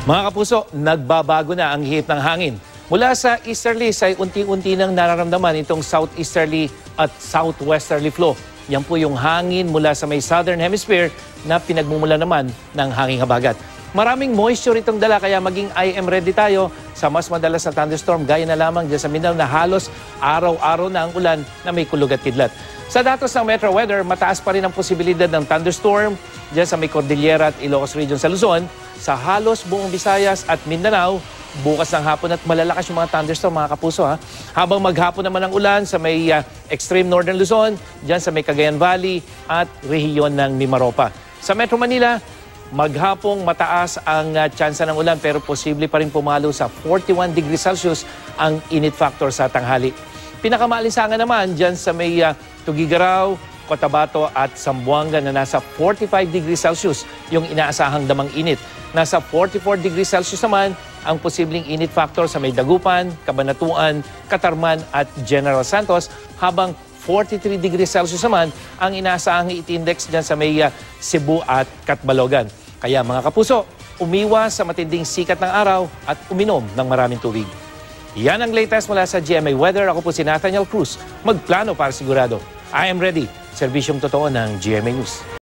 Mga kapuso, nagbabago na ang hihip ng hangin. Mula sa easterlies ay unti-unti nang nararamdaman itong southeasterly at southwesterly flow. Yan po yung hangin mula sa may southern hemisphere na pinagmumula naman ng hanging habagat. Maraming moisture itong dala kaya maging IM ready tayo sa mas madalas na thunderstorm gaya na lamang dyan sa Mindanao na halos araw-araw na ang ulan na may kulog at kidlat. Sa datos ng Metro Weather, mataas pa rin ang posibilidad ng thunderstorm dyan sa may Cordillera at Ilocos Region sa Luzon, sa halos buong Visayas at Mindanao, bukas ng hapon at malalakas yung mga thunderstorm mga kapuso. Habang maghapon naman ang ulan sa may extreme northern Luzon, dyan sa may Cagayan Valley at rehiyon ng Mimaropa. Sa Metro Manila, maghapong mataas ang tsansa ng ulan pero posible pa rin pumalo sa 41 degrees Celsius ang init factor sa tanghali. Pinakamaalinsangan naman dyan sa may Tugigaraw, Cotabato at Zamboanga na nasa 45 degrees Celsius yung inaasahang damang init. Nasa 44 degrees Celsius naman ang posibleng init factor sa may Dagupan, Cabanatuan, Catarman at General Santos, habang 43 degrees Celsius naman ang inaasahang heat index dyan sa may Cebu at Catbalogan. Kaya mga kapuso, umiwas sa matinding sikat ng araw at uminom ng maraming tubig. Yan ang latest mula sa GMA Weather. Ako po si Nathaniel Cruz. Magplano para sigurado. I am ready. Serbisyong totoo ng GMA News.